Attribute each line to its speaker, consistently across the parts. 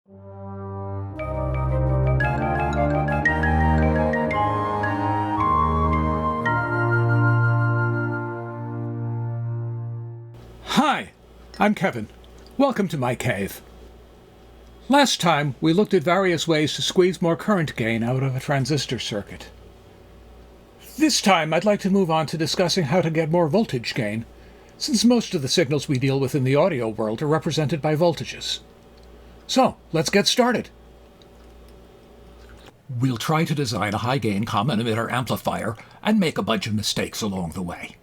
Speaker 1: Hi, I'm Kevin. Welcome to my cave. Last time, we looked at various ways to squeeze more current gain out of a transistor circuit. This time, I'd like to move on to discussing how to get more voltage gain, since most of the signals we deal with in the audio world are represented by voltages. So, let's get started. We'll try to design a high-gain common emitter amplifier and make a bunch of mistakes along the way.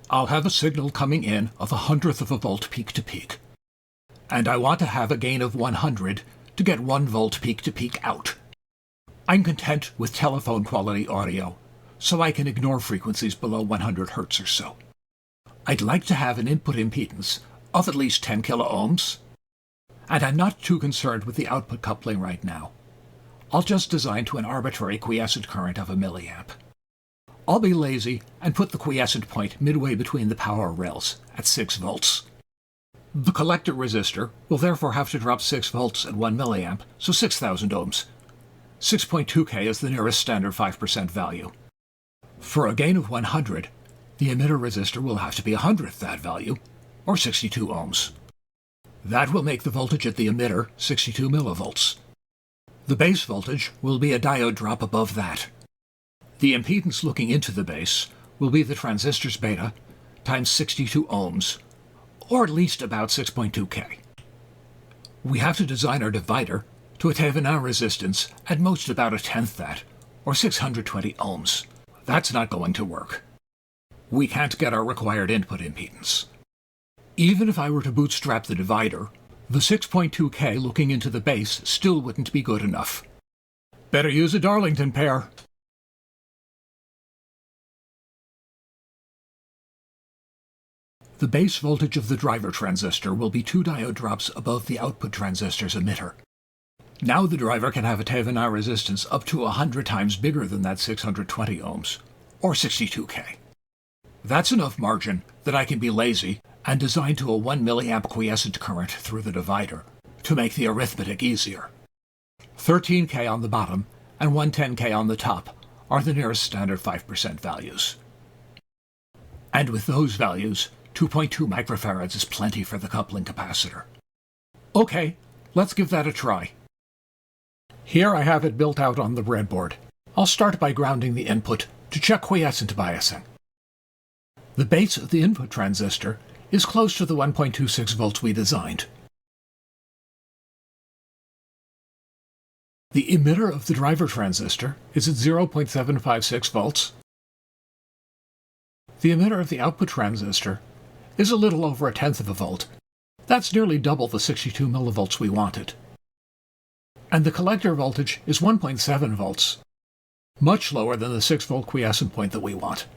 Speaker 1: I'll have a signal coming in of 1/100th of a volt peak to peak. And I want to have a gain of 100 to get 1 volt peak to peak out. I'm content with telephone quality audio, so I can ignore frequencies below 100 Hz or so. I'd like to have an input impedance of at least 10 kiloohms, and I'm not too concerned with the output coupling right now. I'll just design to an arbitrary quiescent current of 1 milliamp. I'll be lazy and put the quiescent point midway between the power rails at 6 volts. The collector resistor will therefore have to drop 6 volts at 1 milliamp, so 6,000 ohms. 6.2K is the nearest standard 5% value. For a gain of 100, the emitter resistor will have to be 100th that value, or 62 ohms. That will make the voltage at the emitter 62 millivolts. The base voltage will be a diode drop above that. The impedance looking into the base will be the transistor's beta times 62 ohms, or at least about 6.2K. We have to design our divider to a Thevenin resistance at most about 1/10 that, or 620 ohms. That's not going to work. We can't get our required input impedance. Even if I were to bootstrap the divider, the 6.2K looking into the base still wouldn't be good enough. Better use a Darlington pair. The base voltage of the driver transistor will be 2 diode drops above the output transistor's emitter. Now the driver can have a Thevenin resistance up to 100 times bigger than that 620 ohms, or 62K. That's enough margin that I can be lazy and design to a 1 milliamp quiescent current through the divider to make the arithmetic easier. 13K on the bottom and 110K on the top are the nearest standard 5% values. And with those values, 2.2 microfarads is plenty for the coupling capacitor. Okay, let's give that a try. Here I have it built out on the breadboard. I'll start by grounding the input to check quiescent biasing. The base of the input transistor is close to the 1.26 volts we designed. The emitter of the driver transistor is at 0.756 volts. The emitter of the output transistor is a little over 1/10 of a volt. That's nearly double the 62 millivolts we wanted. And the collector voltage is 1.7 volts, much lower than the 6 volt quiescent point that we want.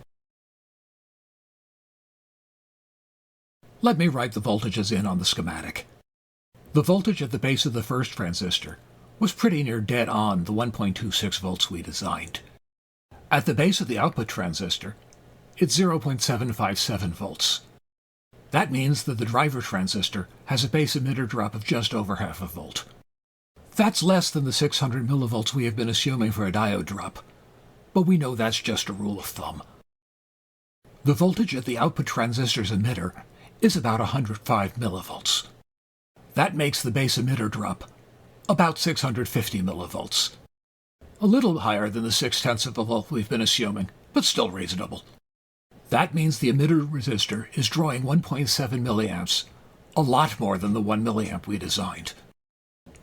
Speaker 1: Let me write the voltages in on the schematic. The voltage at the base of the first transistor was pretty near dead on the 1.26 volts we designed. At the base of the output transistor, it's 0.757 volts. That means that the driver transistor has a base emitter drop of just over half a volt. That's less than the 600 millivolts we have been assuming for a diode drop, but we know that's just a rule of thumb. The voltage at the output transistor's emitter is about 105 millivolts. That makes the base emitter drop about 650 millivolts. A little higher than the 6/10 of a volt we've been assuming, but still reasonable. That means the emitter resistor is drawing 1.7 milliamps, a lot more than the 1 milliamp we designed.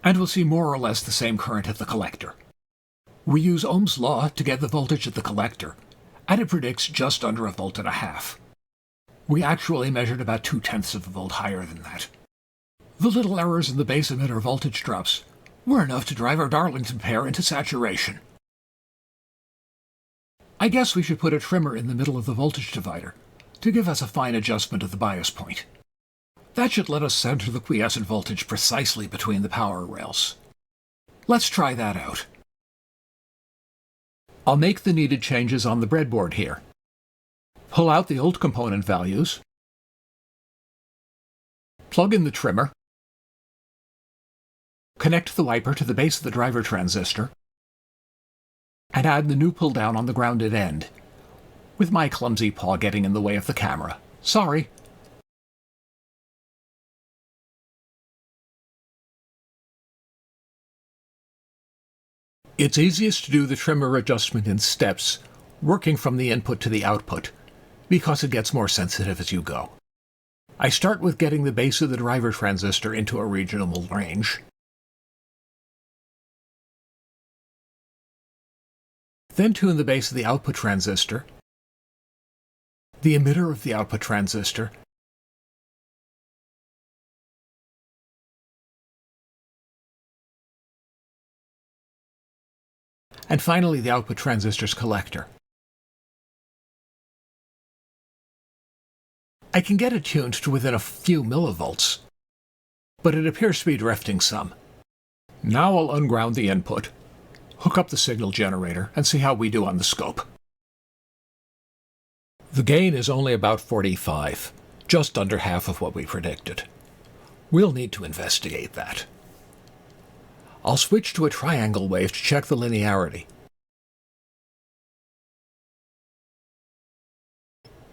Speaker 1: And we'll see more or less the same current at the collector. We use Ohm's law to get the voltage at the collector, and it predicts just under 1.5 volts. We actually measured about 0.2 of a volt higher than that. The little errors in the base emitter voltage drops were enough to drive our Darlington pair into saturation. I guess we should put a trimmer in the middle of the voltage divider to give us a fine adjustment of the bias point. That should let us center the quiescent voltage precisely between the power rails. Let's try that out. I'll make the needed changes on the breadboard here. Pull out the old component values, plug in the trimmer, Connect the wiper to the base of the driver transistor, and add the new pull-down on the grounded end, with my clumsy paw getting in the way of the camera. Sorry. It's easiest to do the trimmer adjustment in steps, working from the input to the output, because it gets more sensitive as you go. I start with getting the base of the driver transistor into a reasonable range. Then tune the base of the output transistor, the emitter of the output transistor, and finally the output transistor's collector. I can get it tuned to within a few millivolts, but it appears to be drifting some. Now I'll unground the input, hook up the signal generator, and see how we do on the scope. The gain is only about 45, just under half of what we predicted. We'll need to investigate that. I'll switch to a triangle wave to check the linearity.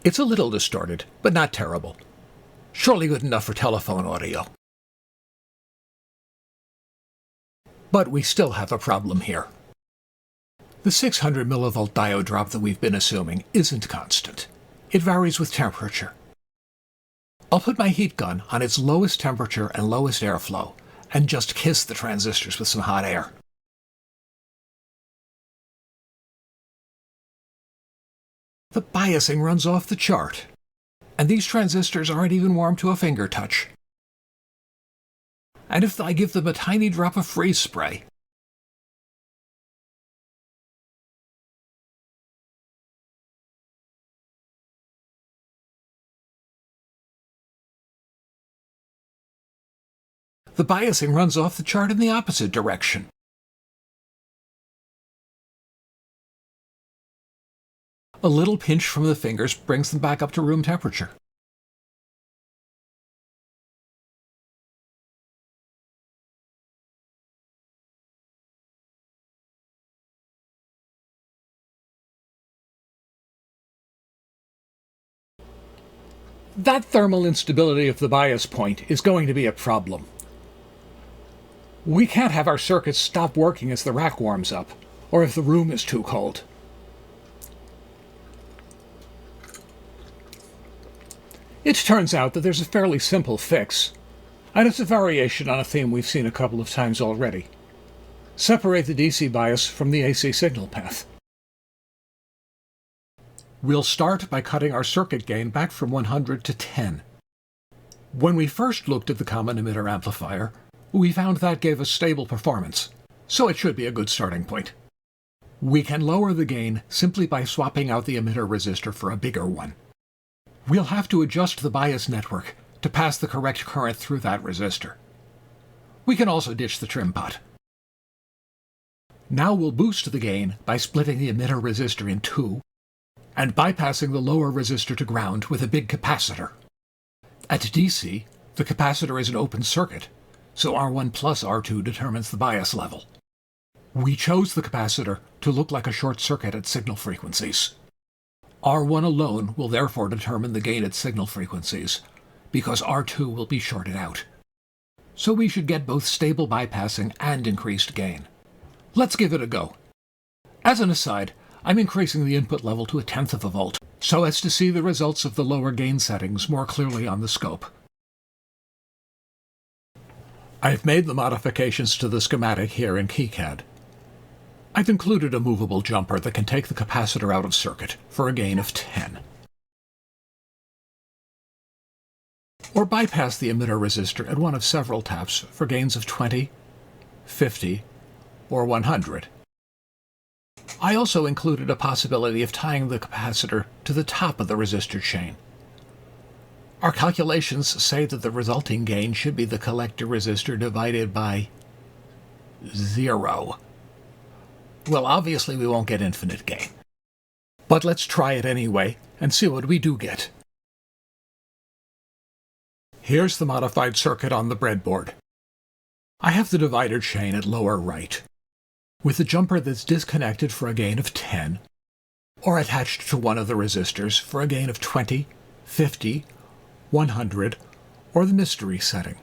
Speaker 1: It's a little distorted, but not terrible. Surely good enough for telephone audio. But we still have a problem here. The 600 millivolt diode drop that we've been assuming isn't constant. It varies with temperature. I'll put my heat gun on its lowest temperature and lowest airflow, and just kiss the transistors with some hot air. The biasing runs off the chart, and these transistors aren't even warm to a finger touch. And if I give them a tiny drop of freeze spray, the biasing runs off the chart in the opposite direction. A little pinch from the fingers brings them back up to room temperature. That thermal instability of the bias point is going to be a problem. We can't have our circuits stop working as the rack warms up, or if the room is too cold. It turns out that there's a fairly simple fix, and it's a variation on a theme we've seen a couple of times already. Separate the DC bias from the AC signal path. We'll start by cutting our circuit gain back from 100 to 10. When we first looked at the common emitter amplifier, we found that gave us stable performance, so it should be a good starting point. We can lower the gain simply by swapping out the emitter resistor for a bigger one. We'll have to adjust the bias network to pass the correct current through that resistor. We can also ditch the trim pot. Now we'll boost the gain by splitting the emitter resistor in two and bypassing the lower resistor to ground with a big capacitor. At DC, the capacitor is an open circuit, so R1 plus R2 determines the bias level. We chose the capacitor to look like a short circuit at signal frequencies. R1 alone will therefore determine the gain at signal frequencies, because R2 will be shorted out. So we should get both stable bypassing and increased gain. Let's give it a go. As an aside, I'm increasing the input level to 1/10 of a volt, so as to see the results of the lower gain settings more clearly on the scope. I've made the modifications to the schematic here in KiCad. I've included a movable jumper that can take the capacitor out of circuit for a gain of 10. Or bypass the emitter resistor at one of several taps for gains of 20, 50, or 100. I also included a possibility of tying the capacitor to the top of the resistor chain. Our calculations say that the resulting gain should be the collector resistor divided by 0. Well, obviously we won't get infinite gain. But let's try it anyway and see what we do get. Here's the modified circuit on the breadboard. I have the divider chain at lower right, with the jumper that's disconnected for a gain of 10, or attached to one of the resistors for a gain of 20, 50, 100, or the mystery setting.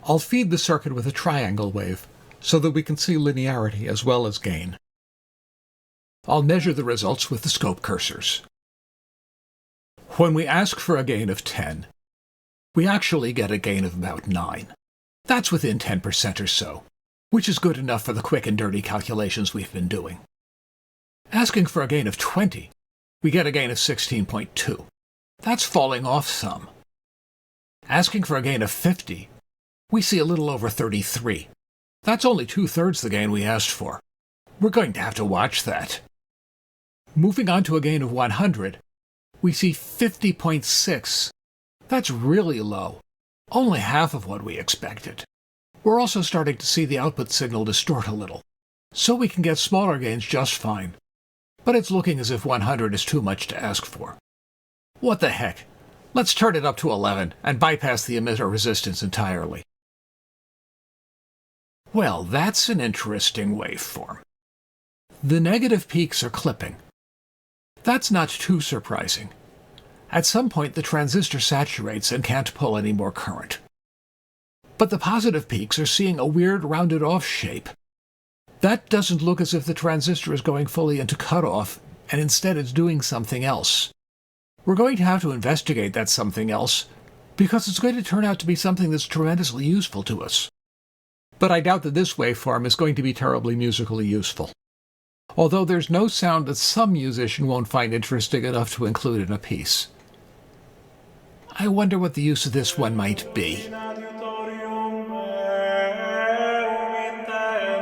Speaker 1: I'll feed the circuit with a triangle wave so that we can see linearity as well as gain. I'll measure the results with the scope cursors. When we ask for a gain of 10, we actually get a gain of about 9. That's within 10% or so, which is good enough for the quick and dirty calculations we've been doing. Asking for a gain of 20, we get a gain of 16.2. That's falling off some. Asking for a gain of 50, we see a little over 33. That's only 2/3 the gain we asked for. We're going to have to watch that. Moving on to a gain of 100, we see 50.6. That's really low, only half of what we expected. We're also starting to see the output signal distort a little, so we can get smaller gains just fine. But it's looking as if 100 is too much to ask for. What the heck? Let's turn it up to 11 and bypass the emitter resistance entirely. Well, that's an interesting waveform. The negative peaks are clipping. That's not too surprising. At some point, the transistor saturates and can't pull any more current. But the positive peaks are seeing a weird rounded-off shape. That doesn't look as if the transistor is going fully into cutoff, and instead it's doing something else. We're going to have to investigate that something else, because it's going to turn out to be something that's tremendously useful to us. But I doubt that this waveform is going to be terribly musically useful. Although there's no sound that some musician won't find interesting enough to include in a piece. I wonder what the use of this one might be.
Speaker 2: Adjutorium meum intende.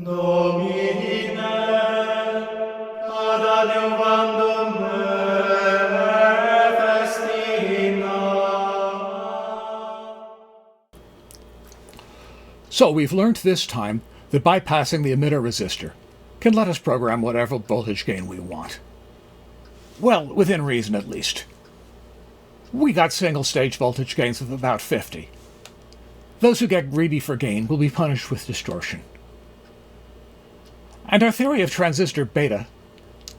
Speaker 2: Domine ad adiuvandum me festina.
Speaker 1: So we've learned this time that bypassing the emitter resistor can let us program whatever voltage gain we want. Well, within reason at least. We got single-stage voltage gains of about 50. Those who get greedy for gain will be punished with distortion. And our theory of transistor beta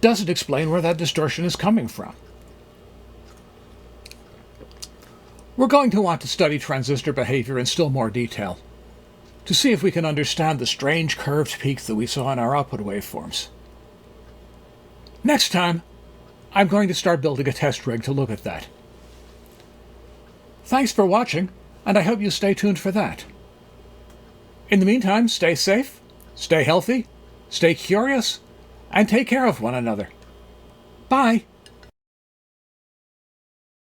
Speaker 1: doesn't explain where that distortion is coming from. We're going to want to study transistor behavior in still more detail, to see if we can understand the strange curved peaks that we saw in our output waveforms. Next time, I'm going to start building a test rig to look at that. Thanks for watching, and I hope you stay tuned for that. In the meantime, stay safe, stay healthy, stay curious, and take care of one another. Bye!